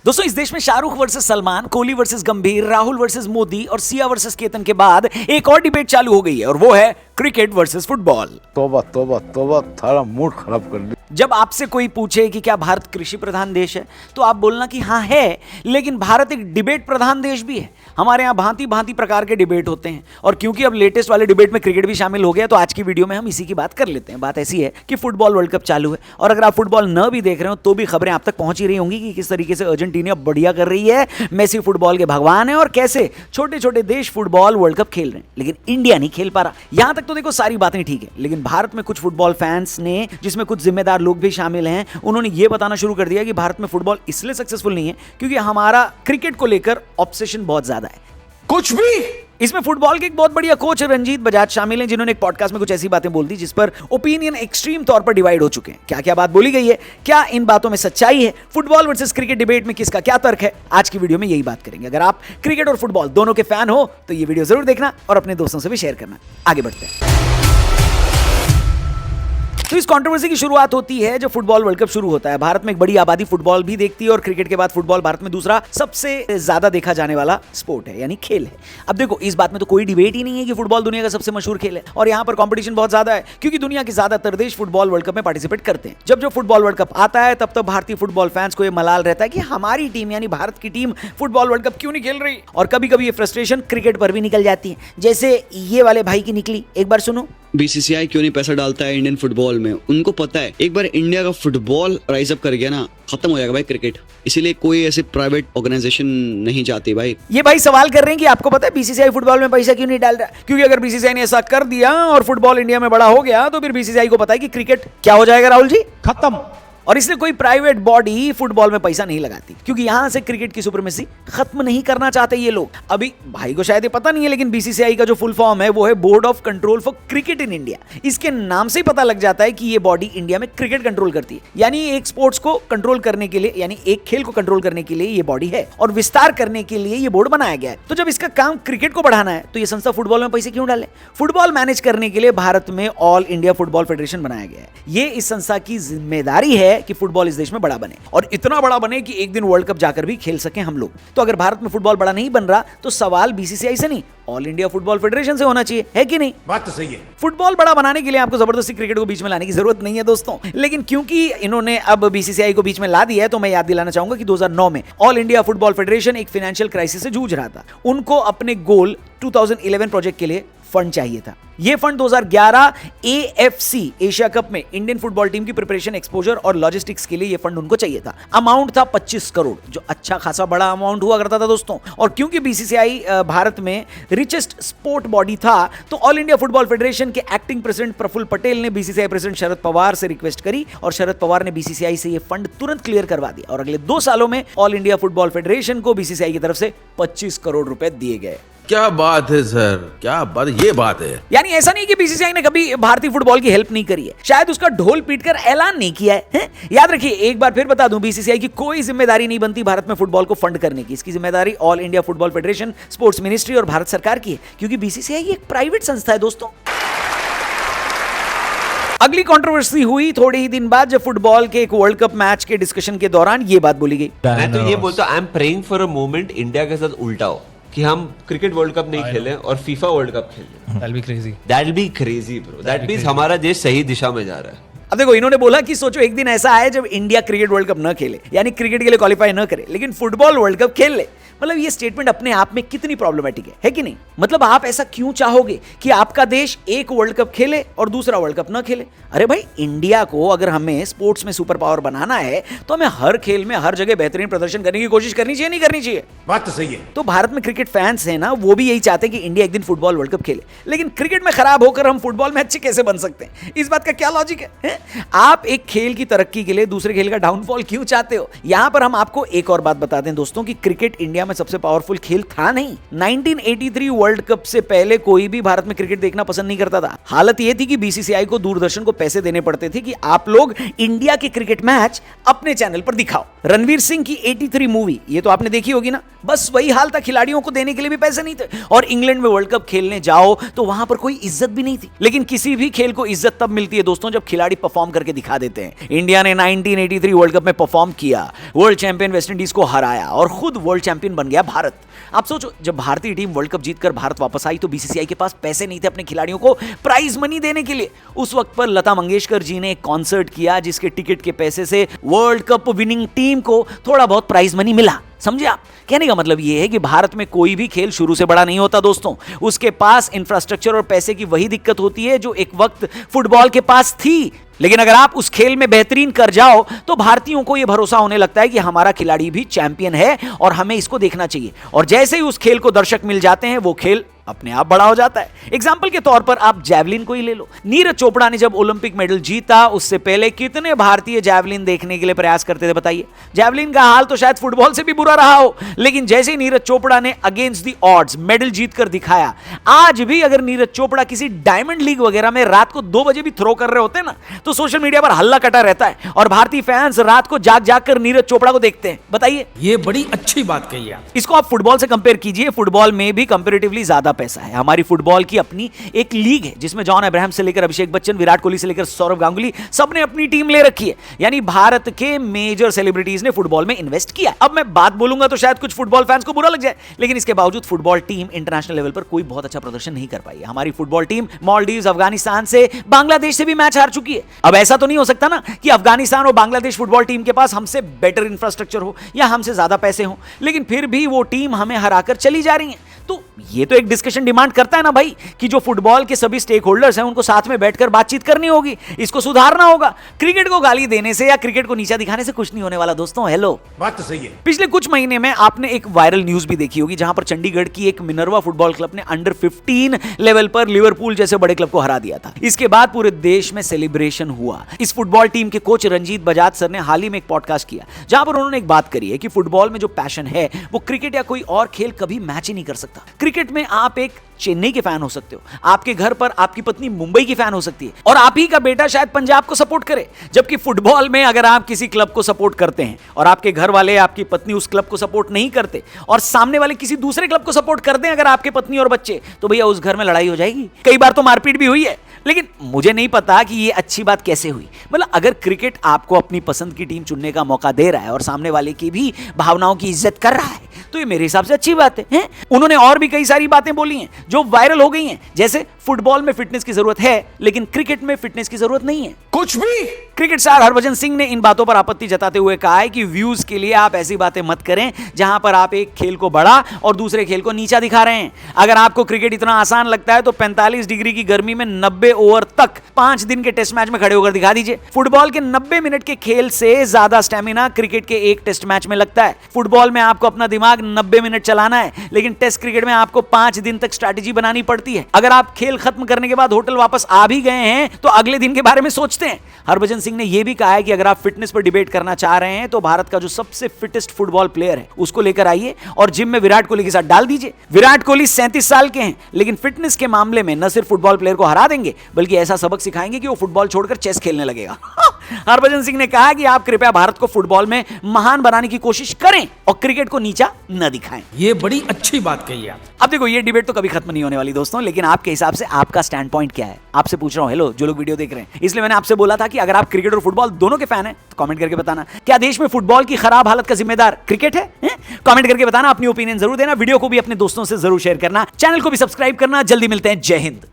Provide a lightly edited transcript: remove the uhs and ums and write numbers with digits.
दोस्तों इस देश में शाहरुख वर्सेस सलमान, कोहली वर्सेस गंभीर, राहुल वर्सेस मोदी और सिया वर्सेस केतन के बाद एक और डिबेट चालू हो गई है और वो है क्रिकेट वर्सेस फुटबॉल। तौबा तौबा तौबा, थारा मूड खराब कर दिया। जब आपसे कोई पूछे कि क्या भारत कृषि प्रधान देश है तो आप बोलना कि हाँ है, लेकिन भारत एक डिबेट प्रधान देश भी है। हमारे यहाँ भांति भांति प्रकार के डिबेट होते हैं और क्योंकि अब लेटेस्ट वाले डिबेट में क्रिकेट भी शामिल हो गया तो आज की वीडियो में हम इसी की बात कर लेते हैं। बात ऐसी है कि फुटबॉल वर्ल्ड कप चालू है और अगर आप फुटबॉल न भी देख रहे हो तो भी खबरें आप तक पहुंच ही रही होंगी कि किस तरीके से अर्जेंटीना बढ़िया कर रही है, मेसी फुटबॉल के भगवान है और कैसे छोटे छोटे देश फुटबॉल वर्ल्ड कप खेल रहे हैं, लेकिन इंडिया नहीं खेल पा रहा। यहां तक तो देखो सारी बातें ठीक है, लेकिन भारत में कुछ फुटबॉल फैंस ने, जिसमें कुछ जिम्मेदार लोग भी शामिल हैं, उन्होंने यह बताना शुरू कर दिया कि भारत में फुटबॉल इसलिए सक्सेसफुल नहीं है क्योंकि हमारा क्रिकेट को लेकर ऑब्सेशन बहुत ज्यादा है। कुछ भी इसमें फुटबॉल के एक बहुत बढ़िया कोच रंजीत बजाज शामिल हैं, जिन्होंने एक पॉडकास्ट में कुछ ऐसी बातें बोल दी जिस पर ओपिनियन एक्सट्रीम तौर पर डिवाइड हो चुके हैं। क्या क्या बात बोली गई है, क्या इन बातों में सच्चाई है, फुटबॉल वर्सेस क्रिकेट डिबेट में किसका क्या तर्क है, आज की वीडियो में यही बात करेंगे। अगर आप क्रिकेट और फुटबॉल दोनों के फैन हो तो ये वीडियो जरूर देखना और अपने दोस्तों से भी शेयर करना। आगे बढ़ते हैं। तो इस कंट्रोवर्सी की शुरुआत होती है जब फुटबॉल वर्ल्ड कप शुरू होता है। भारत में एक बड़ी आबादी फुटबॉल भी देखती है और क्रिकेट के बाद फुटबॉल भारत में दूसरा सबसे ज्यादा देखा जाने वाला स्पोर्ट है, यानी खेल है। अब देखो इस बात में तो कोई डिबेट ही नहीं है कि फुटबॉल दुनिया का सबसे मशहूर खेल है और यहाँ पर कंपटीशन बहुत ज्यादा है क्योंकि दुनिया के ज्यादातर देश फुटबॉल वर्ल्ड कप में पार्टिसिपेट करते हैं। जब फुटबॉल वर्ल्ड कप आता है तब भारतीय फुटबॉल फैंस को यह मलाल रहता है कि हमारी टीम यानी भारत की टीम फुटबॉल वर्ल्ड कप क्यों नहीं खेल रही, और कभी कभी ये फ्रस्ट्रेशन क्रिकेट पर भी निकल जाती है, जैसे ये वाले भाई की निकली। एक बार सुनो। बीसीसीआई क्यों नहीं पैसा डालता है इंडियन फुटबॉल में? उनको पता है एक बार इंडिया का फुटबॉल राइज अप कर गया ना, खत्म हो जाएगा भाई क्रिकेट। इसीलिए कोई ऐसे प्राइवेट ऑर्गेनाइजेशन नहीं चाहती भाई। ये भाई सवाल कर रहे हैं कि आपको पता है बीसीसीआई फुटबॉल में पैसा क्यों नहीं डाल रहा? क्योंकि अगर बीसीसीआई ने ऐसा कर दिया और फुटबॉल इंडिया में बड़ा हो गया तो फिर बीसीसीआई को पता है कि क्रिकेट क्या हो जाएगा राहुल जी, खत्म। और इसलिए कोई प्राइवेट बॉडी फुटबॉल में पैसा नहीं लगाती क्योंकि यहां से क्रिकेट की सुप्रीमेसी खत्म नहीं करना चाहते ये लोग। अभी भाई को शायद ये पता नहीं है, लेकिन बीसीसीआई का जो फुल फॉर्म है वो है board of control for cricket in India. इसके नाम से ही पता लग जाता है कि ये बॉडी इंडिया में क्रिकेट कंट्रोल करती है, यानी एक स्पोर्ट्स को कंट्रोल करने के लिए, यानी एक खेल को कंट्रोल करने के लिए ये बॉडी है और विस्तार करने के लिए ये बोर्ड बनाया गया है। तो जब इसका काम क्रिकेट को बढ़ाना है तो ये संस्था फुटबॉल में पैसे क्यों डाले? फुटबॉल मैनेज करने के लिए भारत में ऑल इंडिया फुटबॉल फेडरेशन बनाया गया है। ये इस संस्था की जिम्मेदारी है कि फुटबॉल इस देश में बड़ा बने और इतना बड़ा बने कि एक दिन वर्ल्ड कप जाकर भी खेल सकें हम लोग। तो अगर भारत में फुटबॉल बड़ा नहीं बन रहा तो सवाल बीसीसीआई से नहीं, ऑल इंडिया फुटबॉल फेडरेशन से होना चाहिए, है कि नहीं? बात तो सही है। फुटबॉल बड़ा बनाने के लिए आपको जबरदस्ती क्रिकेट को बीच में लाने की जरूरत नहीं है दोस्तों, लेकिन क्योंकि इन्होंने अब बीसीसीआई को बीच में ला दिया है तो मैं याद दिलाना चाहूंगा कि 2009 में ऑल इंडिया फुटबॉल फेडरेशन एक फाइनेंशियल क्राइसिस से जूझ रहा था। उनको अपने गोल 2011 प्रोजेक्ट के लिए फंड चाहिए था। यह फंड 2011 AFC एशिया कप में इंडियन फुटबॉल टीम की प्रिपरेशन, एक्सपोजर और लॉजिस्टिक्स के लिए यह फंड उनको चाहिए था। अमाउंट था 25 करोड़, जो अच्छा खासा बड़ा अमाउंट हुआ करता था दोस्तों। और क्योंकि बीसीसीआई भारत में रिचेस्ट स्पोर्ट बॉडी था तो ऑल इंडिया फुटबॉल फेडरेशन के एक्टिंग प्रेसिडेंट प्रफुल्ल पटेल ने बीसीसीआई प्रेसिडेंट शरद पवार से रिक्वेस्ट करी और शरद पवार ने बीसीसीआई से यह फंड तुरंत क्लियर करवा दिया और अगले 2 सालों में ऑल इंडिया फुटबॉल फेडरेशन को बीसीसीआई की तरफ से 25 करोड़ रुपए दिए गए। क्या बात है सर, क्या बात, ये बात है। यानी ऐसा नहीं कि बीसीसीआई ने कभी भारतीय फुटबॉल की हेल्प नहीं करी है, शायद उसका ढोल पीटकर ऐलान नहीं किया है? याद रखिए, एक बार फिर बता दूं, बीसीसीआई की कोई जिम्मेदारी नहीं बनती भारत में फुटबॉल को फंड करने की। इसकी जिम्मेदारी all India football federation, sports ministry और भारत सरकार की है क्योंकि बीसीसीआई एक प्राइवेट संस्था है दोस्तों। अगली कंट्रोवर्सी हुई थोड़े ही दिन बाद जब फुटबॉल के एक वर्ल्ड कप मैच के डिस्कशन के दौरान ये बात बोली गई। मैं तो ये बोलता हूं, I am praying for a moment India के साथ उल्टा हो कि हम क्रिकेट वर्ल्ड कप नहीं खेलें और फीफा वर्ल्ड कप खेलें। That'll be crazy bro. That means हमारा देश सही दिशा में जा रहा है। अब देखो, इन्होंने बोला कि सोचो एक दिन ऐसा आए जब इंडिया क्रिकेट वर्ल्ड कप न खेले, यानी क्रिकेट के लिए क्वालिफाई न करे, लेकिन फुटबॉल वर्ल्ड कप खेल ले। मतलब ये स्टेटमेंट अपने आप में कितनी प्रॉब्लमेटिक है कि नहीं? मतलब आप ऐसा क्यों चाहोगे कि आपका देश एक वर्ल्ड कप खेले और दूसरा वर्ल्ड कप न खेले? अरे भाई, इंडिया को अगर हमें स्पोर्ट्स में सुपर पावर बनाना है तो हमें हर खेल में हर जगह बेहतरीन प्रदर्शन करने की कोशिश करनी चाहिए, नहीं करनी चाहिए? बात तो सही है। तो भारत में क्रिकेट फैंस हैं ना, वो भी यही चाहते हैं कि इंडिया एक दिन फुटबॉल वर्ल्ड कप खेले, लेकिन क्रिकेट में खराब होकर हम फुटबॉल में अच्छे कैसे बन सकते हैं? इस बात का क्या लॉजिक है? आप एक खेल की तरक्की के लिए दूसरे खेल का डाउनफॉल क्यों चाहते हो? यहां पर हम आपको एक और बात बता दें दोस्तों कि क्रिकेट इंडिया में सबसे पावरफुल खेल था नहीं। 1983 वर्ल्ड कप से पहले कोई भी भारत में क्रिकेट देखना पसंद नहीं करता था। हालत यह थी कि बीसीसीआई को दूरदर्शन को पैसे देने पड़ते थे कि आप लोग इंडिया के क्रिकेट मैच अपने चैनल पर दिखाओ। रणवीर सिंह की 83 मूवी ये तो आपने देखी होगी ना, बस वही हाल था, खिलाड़ियों को देने के लिए भी पैसे नहीं थे और इंग्लैंड में वर्ल्ड कप खेलने जाओ तो वहां पर कोई इज्जत भी नहीं थी। लेकिन किसी भी खेल को इज्जत तब मिलती है दोस्तों जब खिलाड़ी परफॉर्म करके दिखा देते हैं। इंडिया ने 1983 वर्ल्ड कप में परफॉर्म किया, वर्ल्ड चैंपियन वेस्ट इंडीज को हराया और खुद वर्ल्ड चैंपियन बन गया भारत। आप सोचो, जब भारतीय टीम वर्ल्ड कप जीतकर भारत वापस आई तो बीसीसीआई के पास पैसे नहीं थे अपने खिलाड़ियों को प्राइज मनी देने के लिए। उस वक्त पर लता मंगेशकर जी ने एक कॉन्सर्ट किया जिसके टिकट के पैसे से वर्ल्ड कप विनिंग टीम को थोड़ा बहुत प्राइज मनी मिला। समझे आप? कहने का मतलब यह है कि भारत में कोई भी खेल शुरू से बड़ा नहीं होता दोस्तों, उसके पास इंफ्रास्ट्रक्चर और पैसे की वही दिक्कत होती है जो एक वक्त फुटबॉल के पास थी। लेकिन अगर आप उस खेल में बेहतरीन कर जाओ तो भारतीयों को यह भरोसा होने लगता है कि हमारा खिलाड़ी भी चैंपियन है और हमें इसको देखना चाहिए। और जैसे ही उस खेल को दर्शक मिल जाते हैं वो खेल अपने आप बड़ा हो जाता है। एग्जाम्पल के तौर पर आप जैवलिन को ही ले लो। नीरज चोपड़ा ने जब ओलंपिक मेडल जीता उससे पहले कितने भारतीय जैवलिन देखने के लिए प्रयास करते थे बताइए। जैवलिन का हाल तो शायद फुटबॉल से भी बुरा रहा हो, लेकिन जैसे ही नीरज चोपड़ा ने अगेंस्ट द ऑड्स मेडल जीतकर दिखाया, आज भी अगर नीरज चोपड़ा किसी डायमंड लीग वगैरह में रात को 2 बजे भी थ्रो कर रहे होते हैं ना तो सोशल मीडिया पर हल्ला कटा रहता है और भारतीय फैंस रात को जाग जाग कर नीरज चोपड़ा को देखते हैं। बताइए, ये बड़ी अच्छी बात कही आप। इसको आप फुटबॉल से कंपेयर कीजिए। फुटबॉल में भी कंपैरेटिवली ज्यादा पैसा है। हमारी फुटबॉल की अपनी एक लीग है जिसमें जॉन अब्राहम से लेकर अभिषेक बच्चन, विराट कोहली से लेकर सौरव गांगुली सबने अपनी टीम ले रखी है। यानी भारत के मेजर सेलिब्रिटीज ने फुटबॉल में इन्वेस्ट किया। अब मैं बात बोलूंगा तो शायद कुछ फुटबॉल फैंस को बुरा लग जाए, लेकिन इसके बावजूद फुटबॉल टीम इंटरनेशनल लेवल पर कोई बहुत अच्छा प्रदर्शन नहीं कर पाई है। हमारी फुटबॉल टीम मालदीव, अफगानिस्तान से, बांग्लादेश से भी मैच हार चुकी है। अब ऐसा तो नहीं हो सकता ना कि अफगानिस्तान और बांग्लादेश फुटबॉल टीम के पास हमसे बेटर इंफ्रास्ट्रक्चर हो या हमसे ज्यादा पैसे हो, लेकिन फिर भी वो टीम हमें हराकर चली जा रही है। तो ये तो एक डिस्कशन डिमांड करता है ना भाई कि जो फुटबॉल के सभी स्टेक होल्डर्स हैं उनको साथ में बैठकर बातचीत करनी होगी, इसको सुधारना होगा। क्रिकेट को गाली देने से या क्रिकेट को नीचा दिखाने से कुछ नहीं होने वाला दोस्तों। हेलो, बात तो सही है। पिछले कुछ महीने में आपने एक वायरल न्यूज भी देखी होगी जहां पर चंडीगढ़ की एक मिनर्वा फुटबॉल क्लब ने अंडर 15 लेवल पर लिवरपूल जैसे बड़े क्लब को हरा दिया था। इसके बाद पूरे देश में सेलिब्रेशन हुआ। इस फुटबॉल टीम के कोच रंजीत बजाज सर ने हाल ही में एक पॉडकास्ट किया जहां पर उन्होंने एक बात करी है कि फुटबॉल में जो पैशन है वो क्रिकेट या कोई और खेल कभी मैच ही नहीं कर सकता। क्रिकेट में आप एक चेन्नई के फैन हो सकते हो, आपके घर पर आपकी पत्नी मुंबई की फैन हो सकती है और आप ही का बेटा शायद पंजाब को सपोर्ट करे। जबकि फुटबॉल में अगर आप किसी क्लब को सपोर्ट करते हैं और आपके घर वाले, आपकी पत्नी उस क्लब को सपोर्ट नहीं करते और सामने वाले किसी दूसरे क्लब को सपोर्ट कर दें अगर आपके पत्नी और बच्चे, तो भैया उस घर में लड़ाई हो जाएगी। कई बार तो मारपीट भी हुई है। लेकिन मुझे नहीं पता कि ये अच्छी बात कैसे हुई। मतलब अगर क्रिकेट आपको अपनी पसंद की टीम चुनने का मौका दे रहा है और सामने वाले की भी भावनाओं की इज्जत कर रहा है तो ये मेरे हिसाब से अच्छी बात है। उन्होंने और भी कई सारी बातें बोली हैं जो वायरल हो गई हैं, जैसे फुटबॉल में फिटनेस की जरूरत है लेकिन क्रिकेट में फिटनेस की जरूरत नहीं है। कुछ भी। क्रिकेट स्टार हरभजन सिंह ने इन बातों पर आपत्ति जताते हुए कहा है कि व्यूज के लिए आप ऐसी बातें मत करें जहां पर आप एक खेल को बड़ा और दूसरे खेल को नीचा दिखा रहे हैं। अगर आपको क्रिकेट इतना आसान लगता है तो 45 डिग्री की गर्मी में 90 ओवर तक 5 दिन के टेस्ट मैच में खड़े होकर दिखा दीजिए। फुटबॉल के 90 मिनट के खेल से ज्यादा स्टेमिना क्रिकेट के एक टेस्ट मैच में लगता है। फुटबॉल में आपको अपना दिमाग 90 मिनट चलाना है, लेकिन टेस्ट क्रिकेट में आपको 5 दिन तक स्ट्रैटेजी बनानी पड़ती है। अगर आप खेल खत्म करने के बाद होटल वापस आ भी गए हैं तो अगले दिन के बारे में सोचते हैं। हरभजन सिंह ने यह भी कहा है कि अगर आप फिटनेस पर डिबेट करना चाह रहे हैं तो भारत का जो सबसे फिटेस्ट फुटबॉल प्लेयर है उसको लेकर आइए और जिम में विराट कोहली के साथ डाल दीजिए। विराट कोहली 37 साल के हैं लेकिन फिटनेस के मामले में न सिर्फ फुटबॉल प्लेयर को हरा देंगे बल्कि ऐसा सबक सिखाएंगे कि वो फुटबॉल छोड़कर चेस खेलने लगेगा। हरभजन सिंह ने कहा कि आप कृपया भारत को फुटबॉल में महान बनाने की कोशिश करें और क्रिकेट को नीचा न दिखाएं। ये बड़ी अच्छी बात कही आप। अब देखो, ये डिबेट तो कभी खत्म नहीं होने वाली दोस्तों, लेकिन आपके हिसाब से आपका स्टैंड पॉइंट क्या है? आपसे पूछ रहा हूं, हेलो जो लोग वीडियो देख रहे हैं, इसलिए मैंने आपसे बोला था कि अगर आप क्रिकेट और फुटबॉल दोनों के फैन हैं तो कमेंट करके बताना, क्या देश में फुटबॉल की खराब हालत का जिम्मेदार क्रिकेट है? कमेंट करके बताना, अपनी ओपिनियन जरूर देना, वीडियो को भी अपने दोस्तों से जरूर शेयर करना, चैनल को भी सब्सक्राइब करना। जल्दी मिलते हैं, जय हिंद।